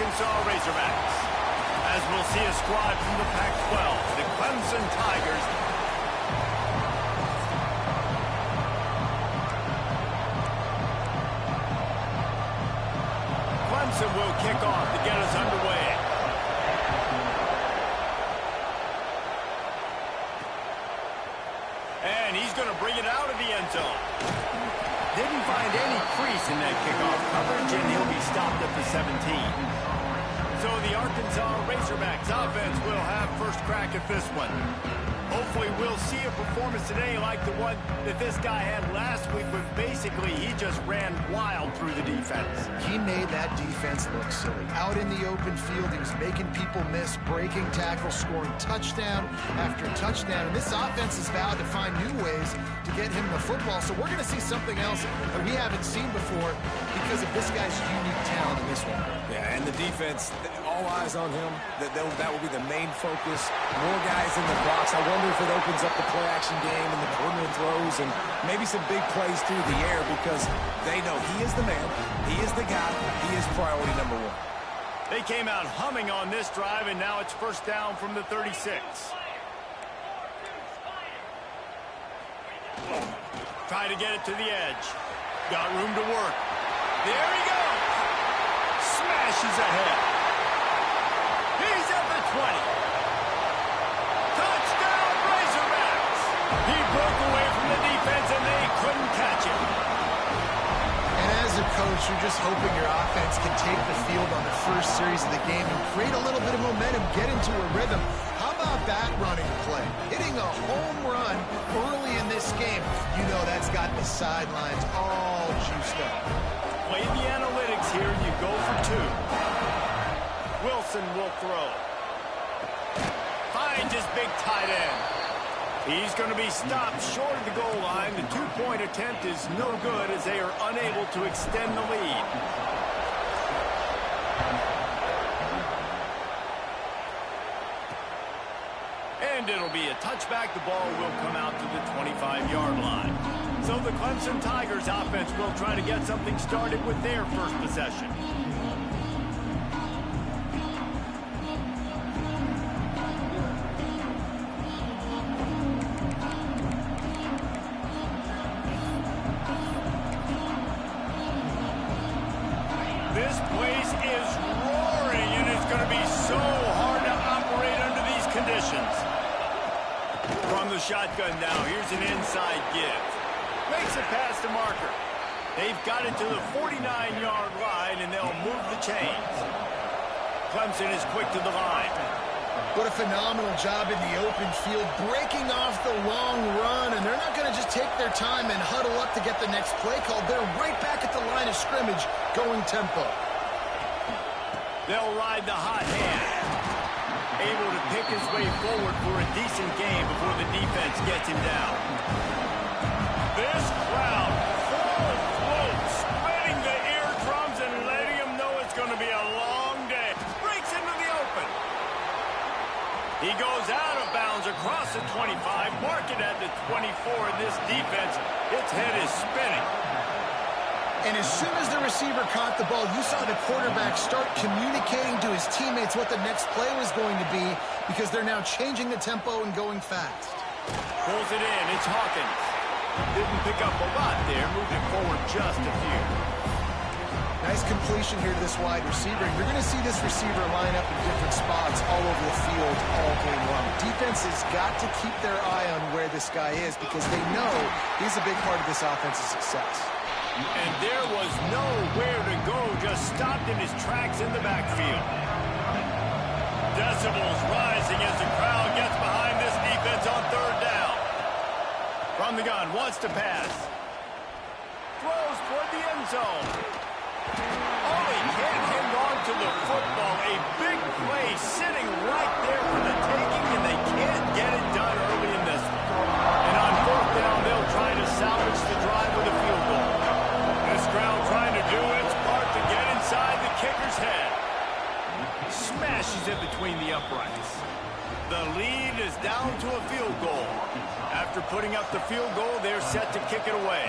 Arkansas Razorbacks. As we'll see a squad from the Pac-12, the Clemson Tigers. Clemson will kick off to get us underway. And he's going to bring it out of the end zone. Didn't find any crease in that kickoff coverage, and he'll be stopped at the 17. So the Arkansas Razorbacks offense will have first crack at this one. Hopefully we'll see a performance today like the one that this guy had last week, but basically he just ran wild through the defense. He made that defense look silly. Out in the open field, he was making people miss, breaking tackles, scoring touchdown after touchdown. And this offense has vowed to find new ways to get him the football. So we're going to see something else that we haven't seen before because of this guy's unique talent in this one. Yeah, and the defense, all eyes on him. That will be the main focus. More guys in the box. I wonder if it opens up the play-action game and the perimeter throws and maybe some big plays through the air because they know he is the man, he is the guy, he is priority number one. They came out humming on this drive, and now it's first down from the 36. Try to get it to the edge. Got room to work. There he goes. Smashes ahead. He's at the 20. Touchdown, Razorbacks. He broke away from the defense, and they couldn't catch him. And as a coach, you're just hoping your offense can take the field on the first series of the game and create a little bit of momentum, get into a rhythm. How about that running play? Hitting a home run early in this game. You know that's got the sidelines all juiced up. Play the analytics here, and you go for two. Wilson will throw. Finds his big tight end. He's going to be stopped short of the goal line. The two-point attempt is no good as they are unable to extend the lead. And it'll be a touchback. The ball will come out to the 25-yard line. So the Clemson Tigers offense will try to get something started with their first possession. This place is roaring, and it's going to be so hard to operate under these conditions. From the shotgun now, here's an inside give. Makes it past the marker. They've got it to the 49-yard line, and they'll move the chains. Clemson is quick to the line. What a phenomenal job in the open field, breaking off the long run, and they're not going to just take their time and huddle up to get the next play called. They're right back at the line of scrimmage, going tempo. They'll ride the hot hand. Able to pick his way forward for a decent game before the defense gets him down. This crowd full float, spreading the eardrums and letting him know it's going to be a long day. Breaks into the open. He goes out of bounds across the 25, mark it at the 24, and this defense, its head is spinning. And as soon as the receiver caught the ball, you saw the quarterback start communicating to his teammates what the next play was going to be because they're now changing the tempo and going fast. Pulls it in. It's Hawkins. Didn't pick up a lot there. Moved it forward just a few. Nice completion here to this wide receiver. You're going to see this receiver line up in different spots all over the field all game long. Defense has got to keep their eye on where this guy is because they know he's a big part of this offense's success. And there was nowhere to go, just stopped in his tracks in the backfield. Decibels rising as the crowd gets behind this defense on third down. From the gun, wants to pass. Throws toward the end zone. Oh, he can't hang on to the football. A big play sitting right there for the taking, and they can't get it done early in this one. And on fourth down, they'll try to salvage the drive with a field goal. This crowd trying to do its part to get inside the kicker's head. Smashes it between the uprights. The lead is down to a field goal. After putting up the field goal, they're set to kick it away.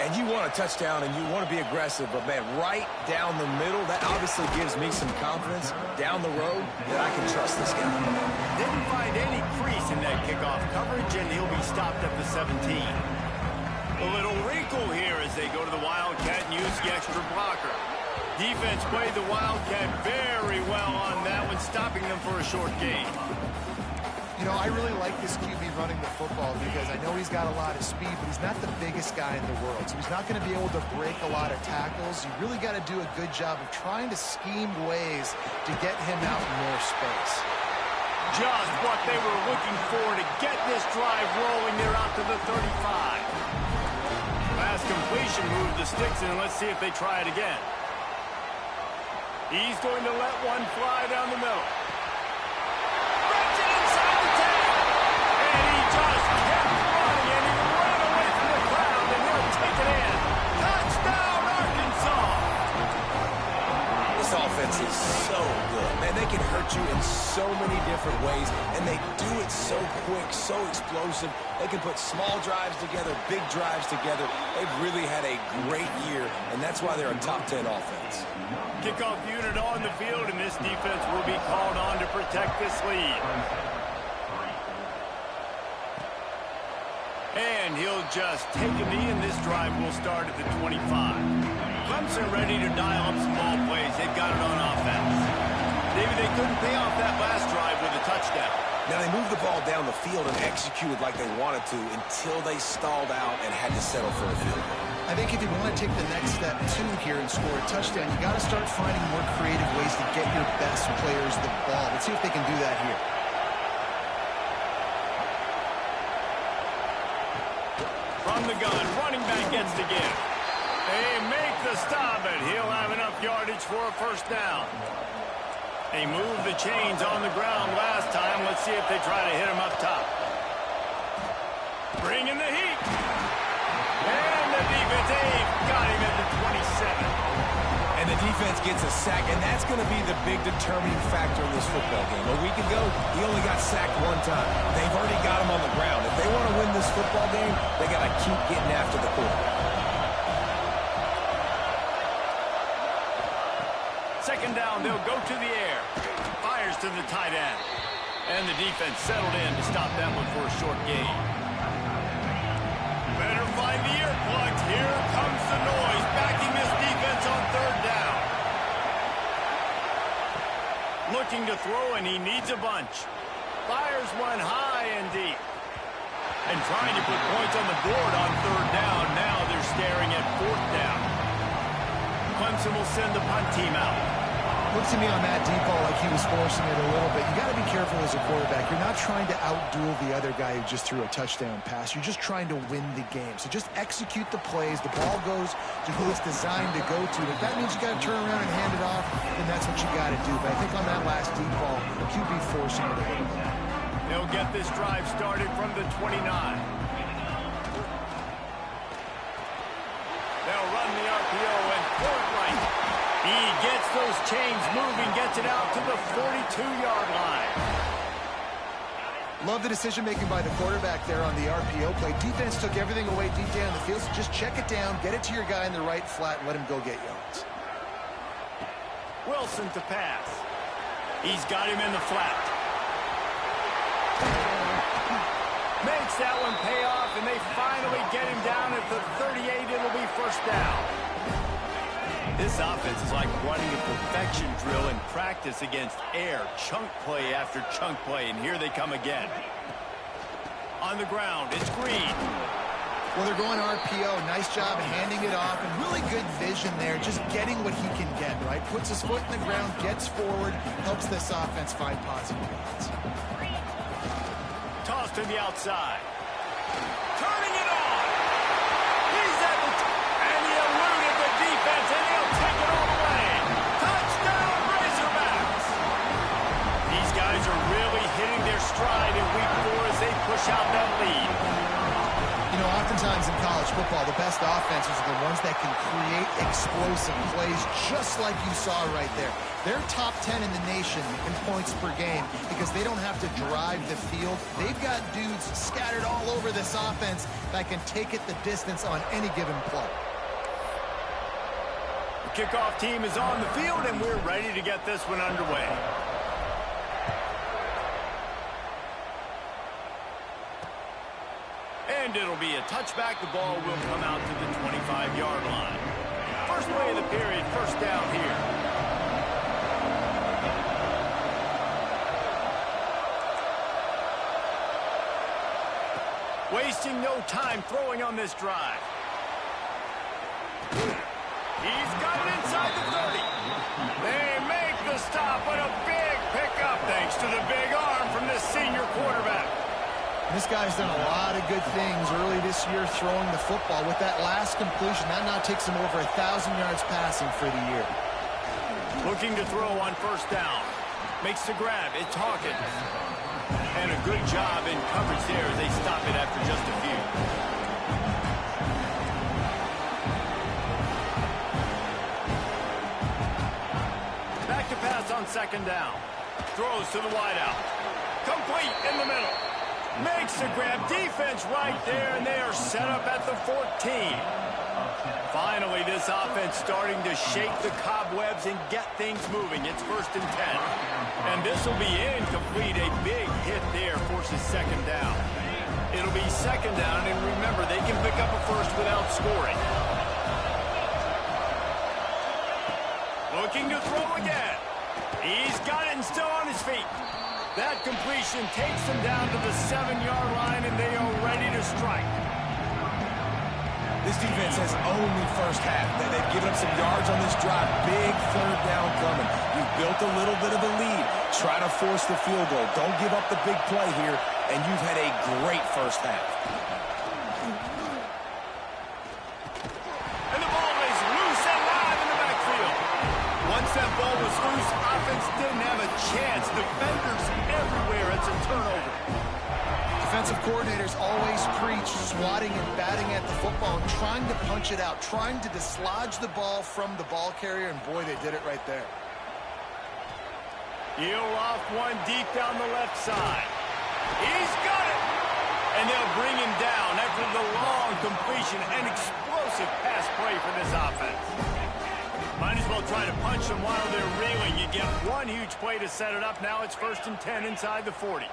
And you want a touchdown, and you want to be aggressive, but, man, right down the middle, that obviously gives me some confidence down the road that I can trust this guy. Didn't find any crease in that kickoff coverage, and he'll be stopped at the 17. A little wrinkle here as they go to the Wildcat and use the extra blocker. Defense played the Wildcat very well on that one, stopping them for a short gain. You know, I really like this QB running the football because I know he's got a lot of speed, but he's not the biggest guy in the world. So he's not going to be able to break a lot of tackles. You really got to do a good job of trying to scheme ways to get him out in more space. Just what they were looking for to get this drive rolling. They're out to the 35. Pass completion, move the sticks in, and let's see if they try it again. He's going to let one fly down the middle. Offense is so good. Man, they can hurt you in so many different ways, and they do it so quick, so explosive. They can put small drives together, big drives together. They've really had a great year, and that's why they're a top 10 offense. Kickoff unit on the field, and this defense will be called on to protect this lead. And he'll just take a knee, and this drive will start at the 25. Clemson ready to dial up some ball plays. They've got it on offense. Maybe they couldn't pay off that last drive with a touchdown. Now, they moved the ball down the field and executed like they wanted to until they stalled out and had to settle for a field goal. I think if you want to take the next step, too, here and score a touchdown, you got to start finding more creative ways to get your best players the ball. Let's see if they can do that here. From the gun, running back gets the give. They make the stop, and he'll have enough yardage for a first down. They moved the chains on the ground last time. Let's see if they try to hit him up top. Bring in the heat. And the defense, they've got him at the 27. And the defense gets a sack, and that's going to be the big determining factor in this football game. A week ago, he only got sacked one time. They've already got him on the ground. If they want to win this football game, they got to keep getting after the quarterback. Second down, they'll go to the air. Fires to the tight end. And the defense settled in to stop that one for a short gain. Better find the earplugs. Here comes the noise, backing this defense on third down. Looking to throw, and he needs a bunch. Fires one high and deep. And trying to put points on the board on third down. Now they're staring at fourth down. Clemson will send the punt team out. Looked to me on that deep ball like he was forcing it a little bit. You got to be careful as a quarterback. You're not trying to outduel the other guy who just threw a touchdown pass. You're just trying to win the game. So just execute the plays. The ball goes to who it's designed to go to. If that means you got to turn around and hand it off, then that's what you got to do. But I think on that last deep ball, the QB forcing it a little bit. They'll get this drive started from the 29. They'll run the RPO and pull it right. He gets those chains moving, gets it out to the 42-yard line. Love the decision-making by the quarterback there on the RPO play. Defense took everything away deep down the field, so just check it down, get it to your guy in the right flat, and let him go get yards. Wilson to pass. He's got him in the flat. Makes that one pay off, and they finally get him down at the 38. It'll be first down. This offense is like running a perfection drill in practice against air. Chunk play after chunk play, and here they come again. On the ground, it's Green. Well, they're going RPO. Nice job handing it off, and really good vision there, just getting what he can get, right? Puts his foot in the ground, gets forward, helps this offense find positive yards. Toss to the outside. Turning it on. He's at the and he eluded the defense, and he'll take it all the way. Touchdown, Razorbacks. These guys are really hitting their stride in week 4 as they push out that lead. You know, know, oftentimes in college football, the best offenses are the ones that can create explosive plays, just like you saw right there. They're top 10 in the nation in points per game because they don't have to drive the field. They've got dudes scattered all over this offense that can take it the distance on any given play. The kickoff team is on the field, and we're ready to get this one underway. And it'll be a touchback. The ball will come out to the 25-yard line. First play of the period, first down here. Wasting no time throwing on this drive. He's got it inside the 30. They make the stop, but a big pickup thanks to the big arm from this senior quarterback. This guy's done a lot of good things early this year throwing the football. With that last completion, that now takes him over 1,000 yards passing for the year. Looking to throw on first down. Makes the grab. It's Hawkins. And a good job in coverage there as they stop it after just a few. Back to pass on second down. Throws to the wideout. Complete in the middle. Makes the grab. Defense right there, and they are set up at the 14. Finally, this offense starting to shake the cobwebs and get things moving. It's 1st and 10. And this will be incomplete. A big hit there forces second down. It'll be second down, and remember, they can pick up a first without scoring. Looking to throw again. He's got it and still on his feet. That completion takes them down to the 7-yard line, and they are ready to strike. This defense has only first half. They've given up some yards on this drive. Big third down coming. You've built a little bit of a lead. Try to force the field goal. Don't give up the big play here, and you've had a great first half. And the ball is loose and live in the backfield. Once that ball was loose, offense didn't have a chance. Defenders everywhere. It's a turnover. Defensive coordinators always preach swatting and batting at the football and trying to punch it out, trying to dislodge the ball from the ball carrier, and boy, they did it right there. He'll off one deep down the left side. He's got it! And they'll bring him down after the long completion. An explosive pass play for this offense. Might as well try to punch them while they're reeling. You get one huge play to set it up. Now it's 1st and 10 inside the 40.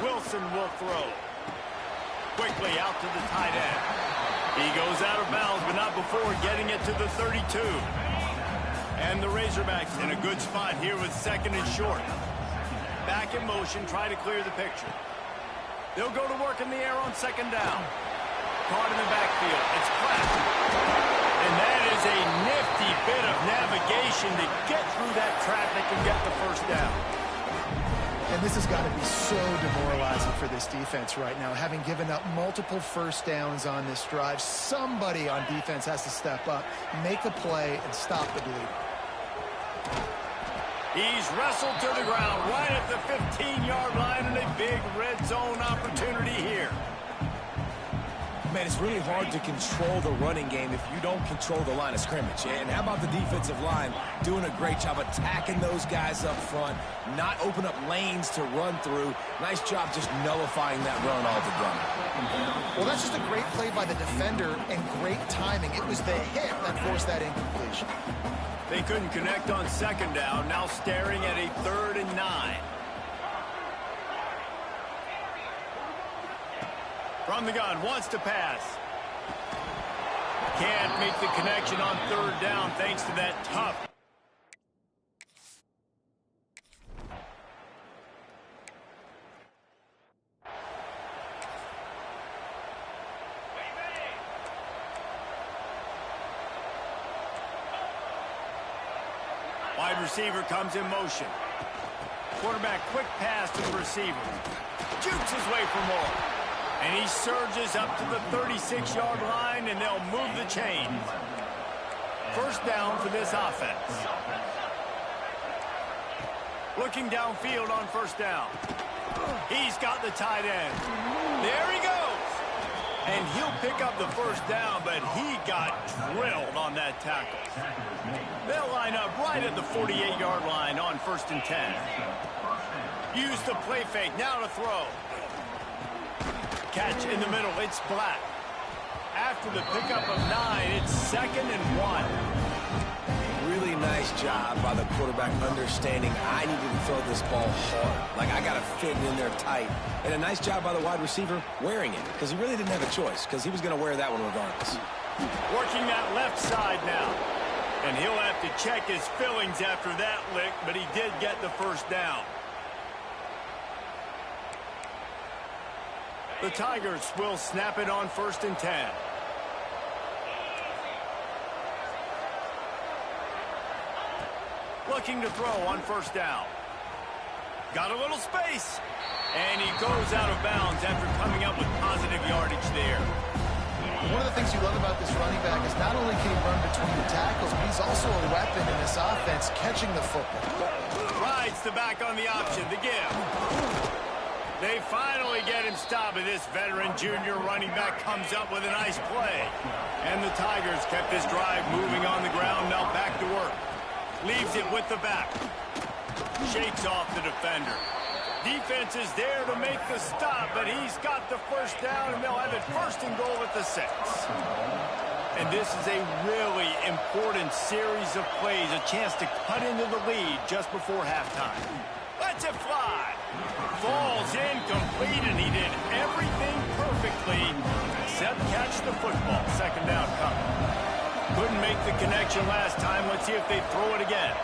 Wilson will throw. Quickly out to the tight end. He goes out of bounds, but not before getting it to the 32. And the Razorbacks in a good spot here with 2nd and short. Back in motion, try to clear the picture. They'll go to work in the air on 2nd down. Caught in the backfield. It's Platt. And that is a nifty bit of navigation to get through that traffic and get the first down. And this has got to be so demoralizing for this defense right now. Having given up multiple first downs on this drive, somebody on defense has to step up, make a play, and stop the bleeding. He's wrestled to the ground right at the 15-yard line, and a big red zone opportunity here. Man, it's really hard to control the running game if you don't control the line of scrimmage. And how about the defensive line doing a great job attacking those guys up front, not open up lanes to run through. Nice job just nullifying that run altogether. Well, that's just a great play by the defender and great timing. It was the hit that forced that incompletion. They couldn't connect on 2nd down, now staring at a 3rd and 9. From the gun, wants to pass. Can't make the connection on 3rd down thanks to that tough. Wide receiver comes in motion. Quarterback quick pass to the receiver. Jukes his way for more. And he surges up to the 36-yard line, and they'll move the chains. First down for this offense. Looking downfield on 1st down. He's got the tight end. There he goes. And he'll pick up the first down, but he got drilled on that tackle. They'll line up right at the 48-yard line on 1st and 10. Use the play fake, now to throw. Catch in the middle, it's Black. After the pickup of 9, it's 2nd and 1. Really nice job by the quarterback understanding I needed to throw this ball hard. Like, I got to fit it in there tight. And a nice job by the wide receiver wearing it, because he really didn't have a choice, because he was going to wear that one regardless. Working that left side now. And he'll have to check his fillings after that lick, but he did get the first down. The Tigers will snap it on 1st and 10. Looking to throw on 1st down. Got a little space. And he goes out of bounds after coming up with positive yardage there. One of the things you love about this running back is not only can he run between the tackles, but he's also a weapon in this offense catching the football. Rides the back on the option, the give. They finally get him stopped, and this veteran junior running back comes up with a nice play. And the Tigers kept this drive moving on the ground, now back to work. Leaves it with the back. Shakes off the defender. Defense is there to make the stop, but he's got the first down, and they'll have it 1st and goal at the 6. And this is a really important series of plays, a chance to cut into the lead just before halftime. Lets it fly. Falls incomplete, and he did everything perfectly except catch the football. 2nd down coming. Couldn't make the connection last time. Let's see if they throw it again.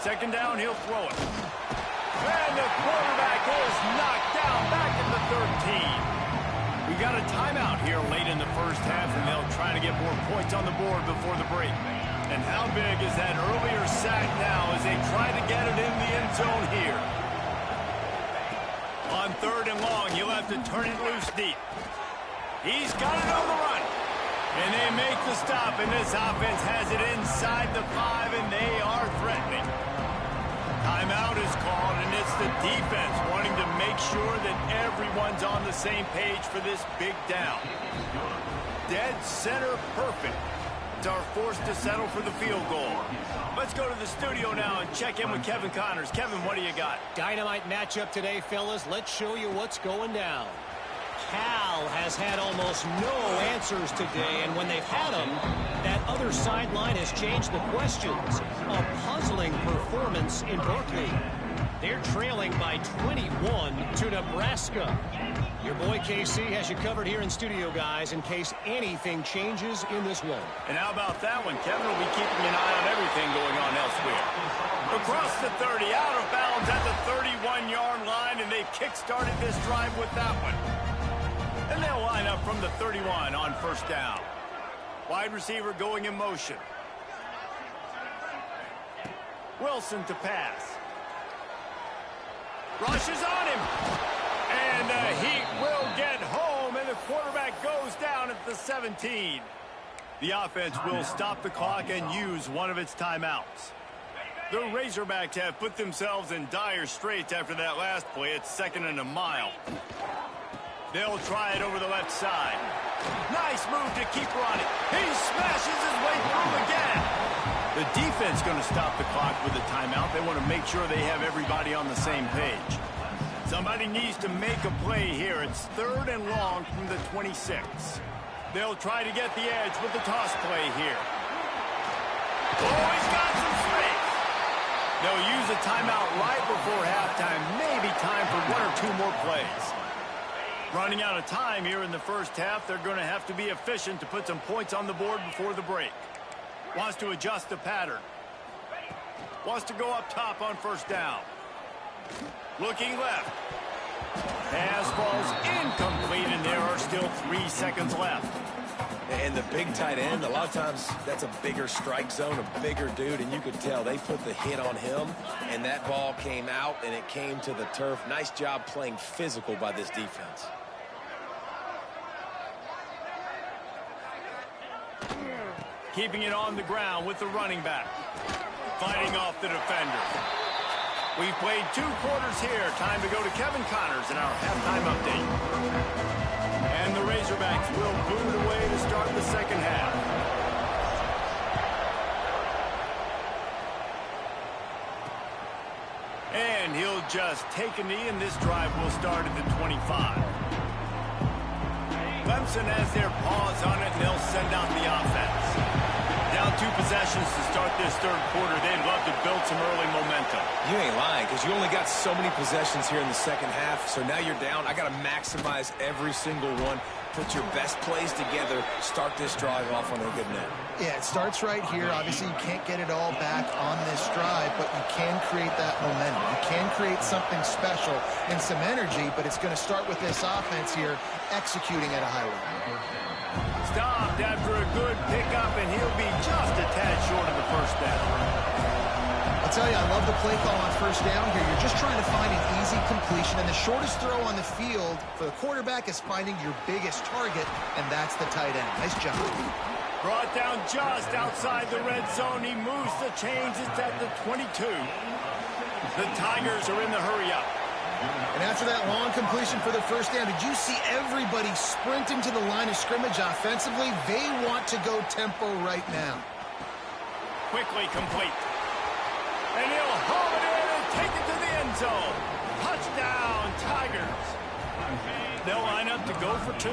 Second down, he'll throw it. And the quarterback is knocked down back at the 13. We got a timeout here late in the first half, and they'll try to get more points on the board before the break. And how big is that earlier sack now as they try to get it in the end zone here? On 3rd and long, he'll have to turn it loose deep. He's got it on the run. And they make the stop, and this offense has it inside the 5, and they are threatening. Timeout is called, and it's the defense wanting to make sure that everyone's on the same page for this big down. Dead center perfect. Are forced to settle for the field goal. Let's go to the studio now and check in with Kevin Connors. Kevin, what do you got? Dynamite matchup today, fellas. Let's show you what's going down. Cal has had almost no answers today, and when they've had them, that other sideline has changed the questions. A puzzling performance in Berkeley. They're trailing by 21 to Nebraska. Your boy KC has you covered here in studio, guys, in case anything changes in this one. And how about that one? Kevin will be keeping an eye on everything going on elsewhere. Across the 30, out of bounds at the 31-yard line, and they've kick-started this drive with that one. And they'll line up from the 31 on 1st down. Wide receiver going in motion. Wilson to pass. Rushes on him. And the Heat will get home, and the quarterback goes down at the 17. The offense will stop the clock and use one of its timeouts. The Razorbacks have put themselves in dire straits after that last play. It's 2nd and a mile. They'll try it over the left side. Nice move to keep running. He smashes his way through again. The defense going to stop the clock with a timeout. They want to make sure they have everybody on the same page. Somebody needs to make a play here. It's 3rd and long from the 26. They'll try to get the edge with the toss play here. Oh, he's got some space. They'll use a timeout right before halftime. Maybe time for 1 or 2 more plays. Running out of time here in the first half. They're going to have to be efficient to put some points on the board before the break. Wants to adjust the pattern. Wants to go up top on 1st down. Looking left. Pass falls incomplete, and there are still 3 seconds left. And the big tight end, a lot of times that's a bigger strike zone, a bigger dude, and you could tell they put the hit on him, and that ball came out, and it came to the turf. Nice job playing physical by this defense. Keeping it on the ground with the running back. fighting off the defender. We've played 2 quarters here. Time to go to Kevin Connors in our halftime update. And the Razorbacks will boot away to start the second half. And he'll just take a knee, and this drive will start at the 25. Clemson has their paws on it, and they'll send out the offense. Down 2 possessions to start this third quarter. They'd love to build some early momentum. You ain't lying, because you only got so many possessions here in the second half, so now you're down. I got to maximize every single one. Put your best plays together. Start this drive off on a good note. Yeah, it starts right here. Obviously, you can't get it all back on this drive, but you can create that momentum. You can create something special and some energy, but it's going to start with this offense here executing at a high level. Stopped after a good pickup, and he'll be just a tad short of the first down. I'll tell you, I love the play call on first down here. You're just trying to find an easy completion, and the shortest throw on the field for the quarterback is finding your biggest target, and that's the tight end. Nice job. Brought down just outside the red zone. He moves the chains. It's at the 22. The Tigers are in the hurry-up. And after that long completion for the first down, did you see everybody sprinting to the line of scrimmage offensively? They want to go tempo right now. Quickly complete. And he'll haul it in and take it to the end zone. Touchdown, Tigers. They'll line up to go for 2.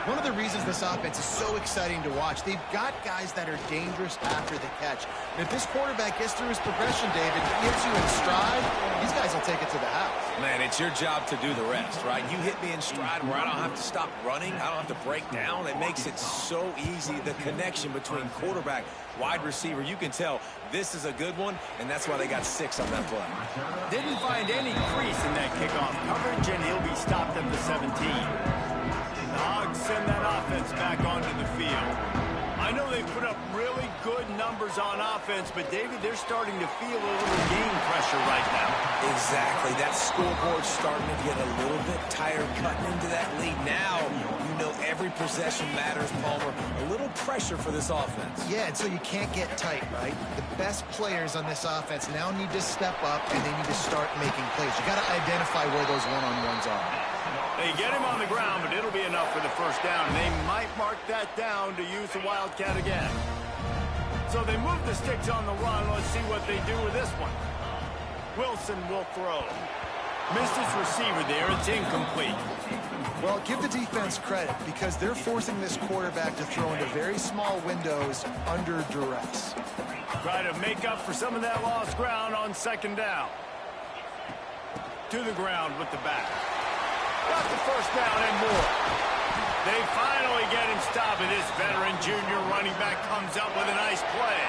One of the reasons this offense is so exciting to watch, they've got guys that are dangerous after the catch. And if this quarterback gets through his progression, David, gets you in stride, these guys will take it to the house. Man, it's your job to do the rest, right? You hit me in stride where I don't have to stop running. I don't have to break down. It makes it so easy, the connection between quarterback, wide receiver. You can tell this is a good one, and that's why they got 6 on that play. Didn't find any crease in that kickoff coverage, and he'll be stopped at the 17. The Hogs send that offense back onto the field. I know they put up really good numbers on offense, but, David, they're starting to feel a little game pressure right now. Exactly. That scoreboard's starting to get a little bit tired cutting into that lead. Now, you know every possession matters, Palmer. A little pressure for this offense. Yeah, and so you can't get tight, right? The best players on this offense now need to step up, and they need to start making plays. You got to identify where those one-on-ones are. They get him on the ground, but it'll be enough for the first down. They might mark that down to use the Wildcat again. So they move the sticks on the run. Let's see what they do with this one. Wilson will throw. Missed his receiver there. It's incomplete. Well, give the defense credit because they're forcing this quarterback to throw into very small windows under duress. Try to make up for some of that lost ground on second down. To the ground with the back. Got the first down and more. They finally get him stopped, and this veteran junior running back comes up with a nice play.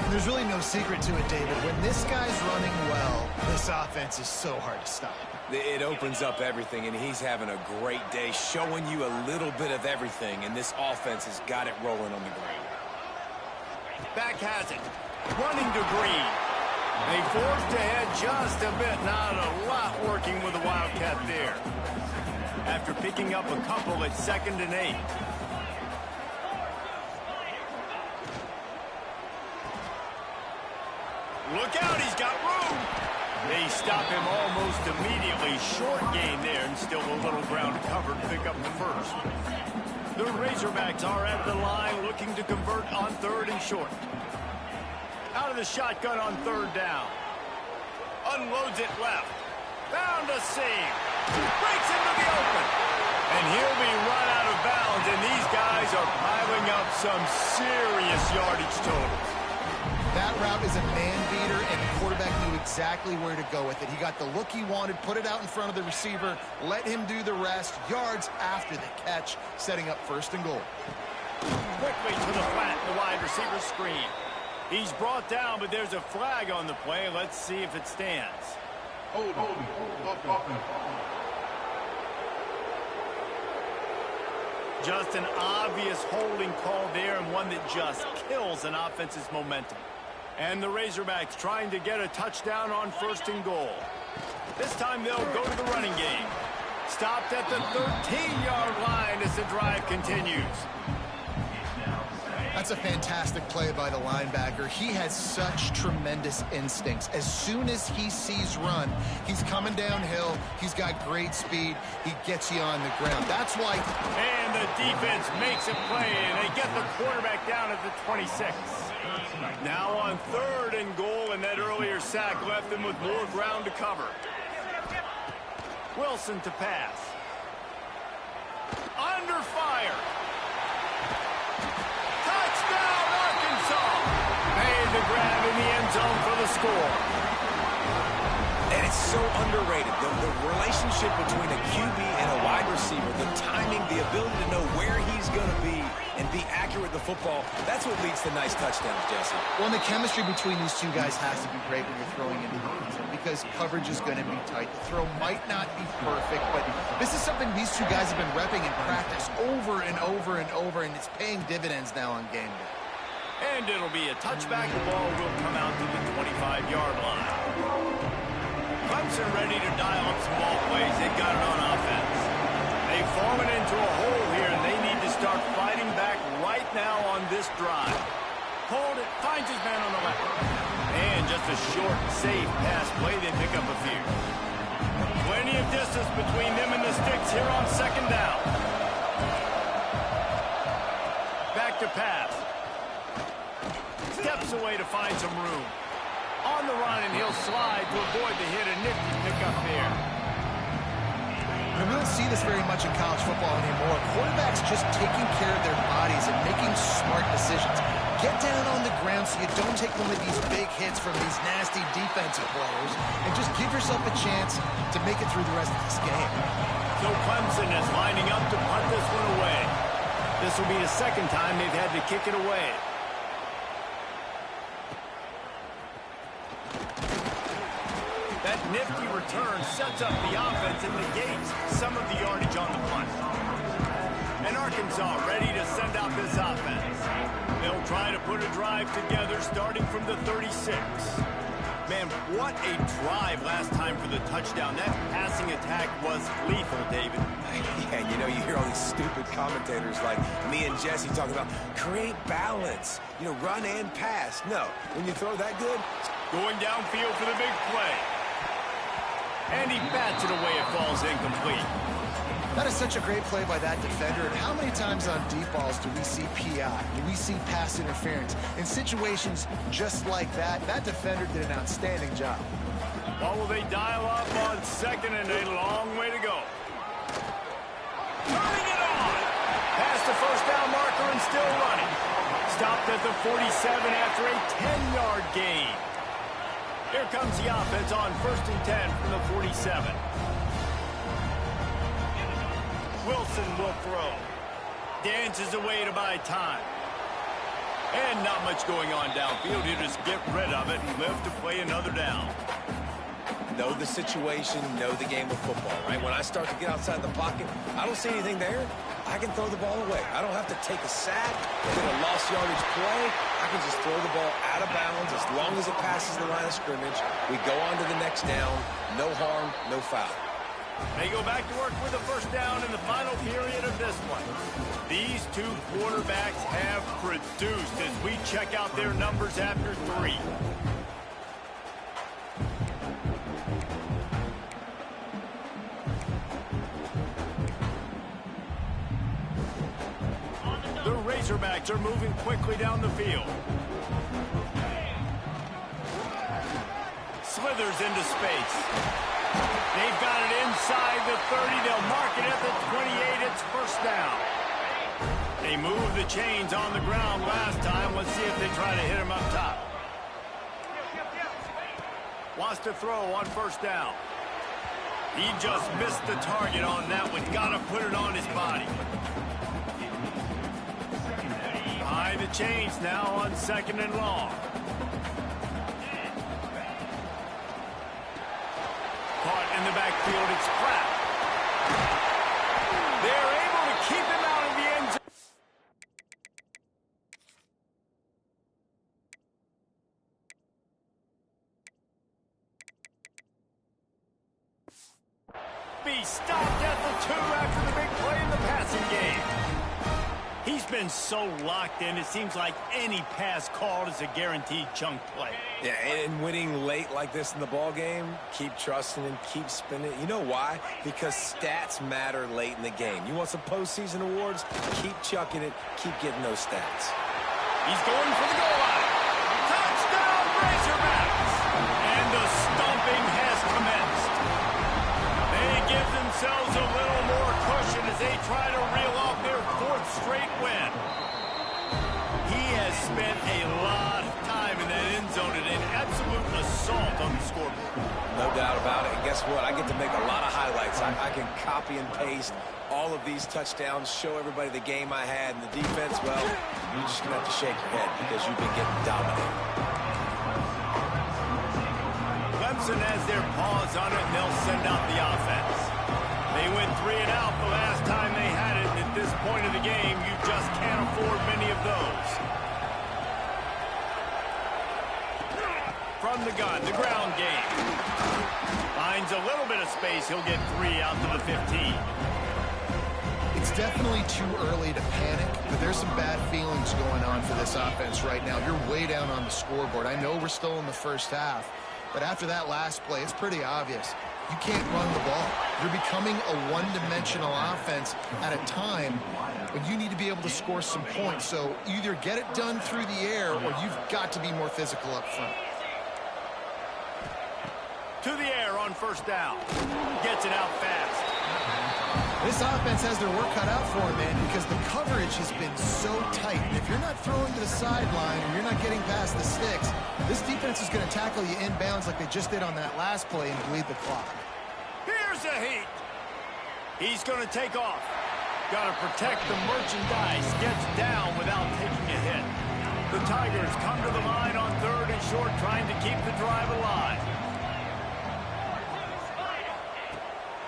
And there's really no secret to it, David. When this guy's running well, this offense is so hard to stop. It opens up everything, and he's having a great day, showing you a little bit of everything, and this offense has got it rolling on the ground. Back has it. Running to Green. They forced ahead just a bit. Not a lot working with the Wildcat there. After picking up a couple at 2nd and 8. Look out, he's got room. They stop him almost immediately. Short gain there, and still a little ground covered to pick up the first. The Razorbacks are at the line looking to convert on 3rd and short. Out of the shotgun on 3rd down. Unloads it left. Found a seam. Breaks into the open. And he'll be run out of bounds, and these guys are piling up some serious yardage totals. That route is a man-beater, and the quarterback knew exactly where to go with it. He got the look he wanted, put it out in front of the receiver, let him do the rest, yards after the catch, setting up 1st and goal. Quickly to the flat, the wide receiver screen. He's brought down, but there's a flag on the play. Let's see if it stands. Just an obvious holding call there, and one that just kills an offense's momentum. And the Razorbacks trying to get a touchdown on 1st and goal. This time they'll go to the running game. Stopped at the 13-yard line as the drive continues. I That's a fantastic play by the linebacker. He has such tremendous instincts. As soon as he sees run, he's coming downhill. He's got great speed. He gets you on the ground. That's why. And the defense makes a play, and they get the quarterback down at the 26. Now on 3rd and goal, and that earlier sack left them with more ground to cover. Wilson to pass. Under fire. Touchdown, Arkansas. Made the grab in the end zone for the score. And it's so underrated. The relationship between a QB and a wide receiver, the timing, the ability to know where he's going to be and be accurate with the football, that's what leads to nice touchdowns, Jesse. Well, and the chemistry between these two guys has to be great when you're throwing into the end zone because coverage is going to be tight. The throw might not be perfect, but this is something these two guys have been repping in practice over and over and over, and it's paying dividends now on game day. And it'll be a touchback. The ball will come out to the 25-yard line. Clemson ready to dial up some ball plays. They've got it on offense. They've fallen into a hole here, and they need to start fighting back right now on this drive. Hold it, finds his man on the left. And just a short, safe pass play. They pick up a few. Plenty of distance between them and the sticks here on 2nd down. Back to pass. Steps away to find some room. On the run, and he'll slide to avoid the hit. A nifty pickup there. We don't see this very much in college football anymore. Quarterbacks just taking care of their bodies and making smart decisions. Get down on the ground so you don't take one of these big hits from these nasty defensive players and just give yourself a chance to make it through the rest of this game. So Clemson is lining up to punt this one away. This will be the 2nd time they've had to kick it away. That nifty return sets up the offense and negates some of the yardage on the punt. And Arkansas ready to send out this offense. They'll try to put a drive together starting from the 36. Man, what a drive last time for the touchdown. That passing attack was lethal, David. Yeah, you know, you hear all these stupid commentators like me and Jesse talking about create balance, you know, run and pass. No, when you throw that good, going downfield for the big play. And he bats it away. It falls incomplete. That is such a great play by that defender. And how many times on deep balls do we see PI? Do we see pass interference? In situations just like that, that defender did an outstanding job. What will they dial up on 2nd and a long way to go? Turning it on. Past the 1st down marker and still running. Stopped at the 47 after a 10-yard gain. Here comes the offense on 1st and 10 from the 47. Wilson will throw. Dances away to buy time. And not much going on downfield. He'll just get rid of it and live to play another down. know the situation, know the game of football, right? When I start to get outside the pocket, I don't see anything there, I can throw the ball away. I don't have to take a sack, get a lost yardage play. I can just throw the ball out of bounds as long as it passes the line of scrimmage. We go on to the next down. No harm, no foul. They go back to work with a first down in the final period of this one. These two quarterbacks have produced as we check out their numbers after 3. The Razorbacks are moving quickly down the field. Slithers into space. They've got it inside the 30. They'll mark it at the 28. It's first down. They moved the chains on the ground last time. Let's see if they try to hit him up top. Wants to throw on first down. He just missed the target on that one. Got to put it on his body. Behind the chains now on second and long. Caught in the backfield, it's Pratt. They're able to keep him out of the end zone. Be stopped at the 2 after the big play in the passing game. He's been so locked in, it seems like any pass called is a guaranteed chunk play. Yeah, and winning late like this in the ball game, keep trusting him, keep spinning. You know why? Because stats matter late in the game. You want some postseason awards? Keep chucking it, keep getting those stats. He's going for the goal line. Touchdown, Razorbacks! And the stomping has commenced. They give themselves a little more cushion as they try to reel off their 4th straight win. He has spent a lot of time in that end zone and an absolute assault on the scoreboard. No doubt about it. And guess what? I get to make a lot of highlights. I can copy and paste all of these touchdowns, show everybody the game I had. And the defense, well, you're just going to have to shake your head because you've been getting dominated. Clemson has their paws on it, and they'll send out the offense. They went 3 and out the last time they had it, and at this point of the game, you just can't afford many of those. From the gun, the ground game. Finds a little bit of space. He'll get 3 out to the 15. It's definitely too early to panic, but there's some bad feelings going on for this offense right now. You're way down on the scoreboard. I know we're still in the first half, but after that last play, it's pretty obvious. You can't run the ball. You're becoming a one-dimensional offense at a time when you need to be able to score some points. So either get it done through the air or you've got to be more physical up front. To the air on first down. Gets it out fast. This offense has their work cut out for them, man, because the coverage has been so tight. And if you're not throwing to the sideline or you're not getting past the sticks, this defense is going to tackle you inbounds like they just did on that last play and bleed the clock. Here's a heat. He's going to take off. Got to protect the merchandise. Gets down without taking a hit. The Tigers come to the line on 3rd and short, trying to keep the drive alive.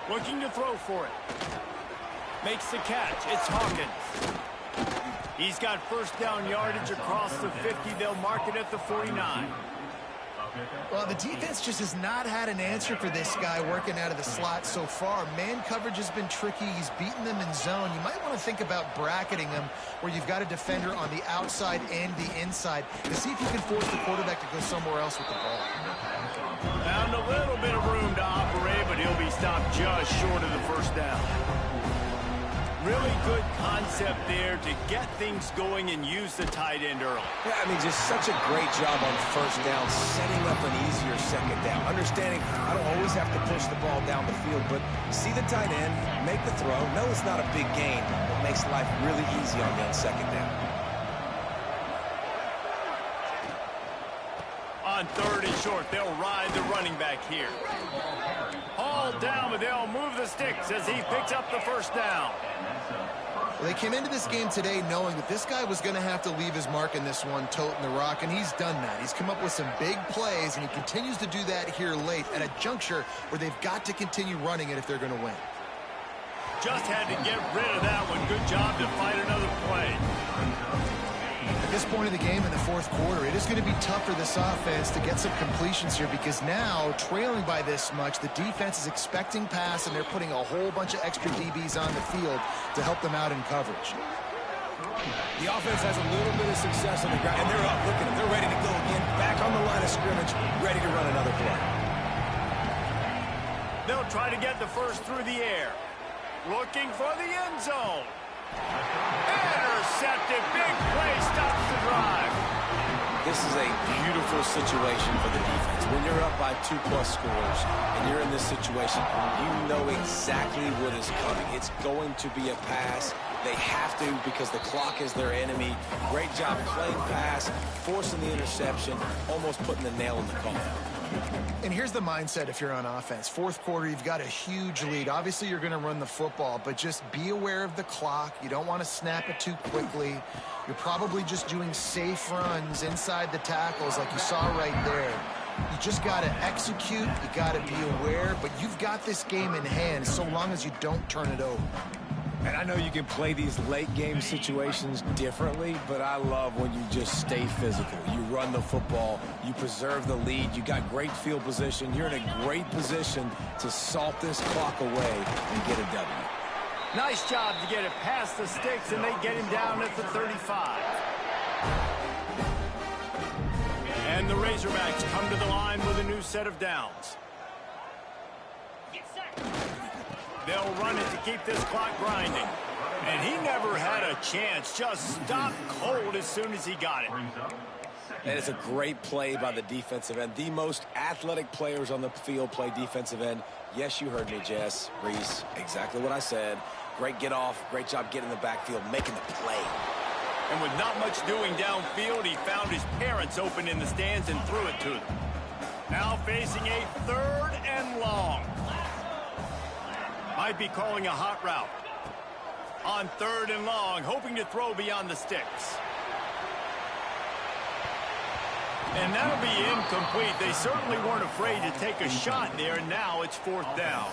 Looking to throw for it. Makes the catch. It's Hawkins. He's got first down yardage across the 50. They'll mark it at the 49. Well, the defense just has not had an answer for this guy working out of the slot so far. Man coverage has been tricky. He's beaten them in zone. You might want to think about bracketing him where you've got a defender on the outside and the inside to see if you can force the quarterback to go somewhere else with the ball. Found a little bit of room to operate, but he'll be stopped just short of the first down. Really good concept there to get things going and use the tight end early. Yeah, I mean, just such a great job on first down, setting up an easier second down. Understanding I don't always have to push the ball down the field, but see the tight end, make the throw. No, it's not a big gain, but makes life really easy on you on second down. On 3rd and short, they'll ride the running back here. Hauled down, but they'll move the sticks as he picks up the first down. Well, they came into this game today knowing that this guy was going to have to leave his mark in this one, toting the rock, and he's done that. He's come up with some big plays, and he continues to do that here late at a juncture where they've got to continue running it if they're going to win. Just had to get rid of that one. Good job to fight another play. At this point of the game in the 4th quarter, it is going to be tough for this offense to get some completions here because now, trailing by this much, the defense is expecting pass, and they're putting a whole bunch of extra DBs on the field to help them out in coverage. The offense has a little bit of success on the ground, and they're up. Look at them. They're ready to go again. Back on the line of scrimmage, ready to run another play. They'll try to get the first through the air. Looking for the end zone. Intercepted. Big play stops the drive. This is a beautiful situation for the defense. When you're up by 2+ scores and you're in this situation, you know exactly what is coming. It's going to be a pass. They have to because the clock is their enemy. Great job playing pass, forcing the interception, almost putting the nail in the coffin. And here's the mindset if you're on offense. 4th quarter, you've got a huge lead. Obviously, you're going to run the football, but just be aware of the clock. You don't want to snap it too quickly. You're probably just doing safe runs inside the tackles like you saw right there. You just got to execute. You got to be aware, but you've got this game in hand so long as you don't turn it over. And I know you can play these late game situations differently, but I love when you just stay physical. You run the football, you preserve the lead, you got great field position, you're in a great position to salt this clock away and get a W. Nice job to get it past the sticks, and they get him down at the 35. And the Razorbacks come to the line with a new set of downs. They'll run it to keep this clock grinding. And he never had a chance. Just stopped cold as soon as he got it. That is a great play by the defensive end. The most athletic players on the field play defensive end. Yes, you heard me, Jess, Reese. Exactly what I said. Great get off. Great job getting in the backfield, making the play. And with not much doing downfield, he found his parents open in the stands and threw it to them. Now facing a 3rd and long. Might be calling a hot route. On 3rd and long, hoping to throw beyond the sticks. And that'll be incomplete. They certainly weren't afraid to take a shot there, and now it's 4th down.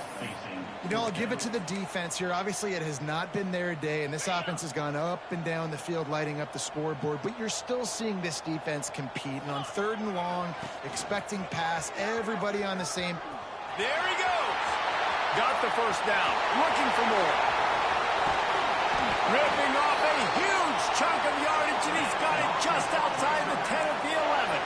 You know, I'll give it to the defense here. Obviously, it has not been their day, and this offense has gone up and down the field, lighting up the scoreboard, but you're still seeing this defense compete. And on 3rd and long, expecting pass, everybody on the same. There he goes. Got the 1st down. Looking for more. Ripping off a huge chunk of yardage, and he's got it just outside the 10 of the 11.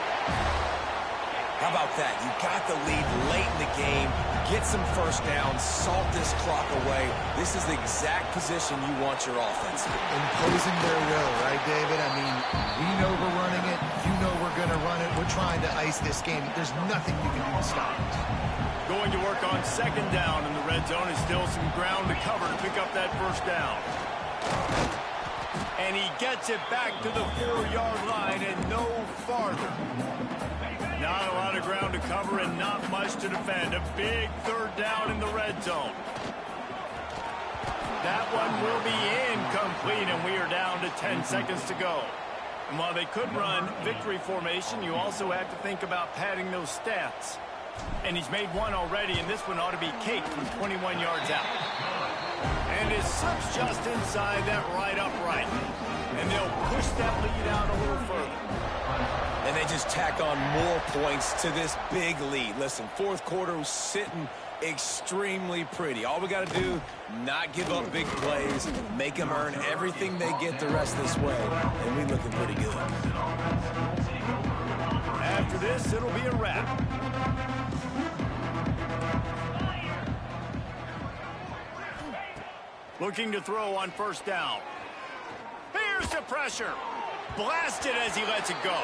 How about that? You got the lead late in the game. Get some 1st downs. Salt this clock away. This is the exact position you want your offense in. Imposing their will, right, David? I mean, we know we're running it. You know we're going to run it. We're trying to ice this game. There's nothing you can do to stop it. Going to work on 2nd down in the red zone. Is still some ground to cover to pick up that 1st down. And he gets it back to the 4-yard line and no farther. Not a lot of ground to cover and not much to defend. A big 3rd down in the red zone. That one will be incomplete, and we are down to 10 seconds to go. And while they could run victory formation, you also have to think about padding those stats. And he's made one already, and this one ought to be caked from 21 yards out. And it slips just inside that right upright. And they'll push that lead out a little further. And they just tack on more points to this big lead. Listen, 4th quarter was sitting extremely pretty. All we got to do, not give up big plays, make them earn everything they get the rest of this way, and we're looking pretty good. After this, it'll be a wrap. Looking to throw on 1st down. Here's the pressure. Blasted as he lets it go.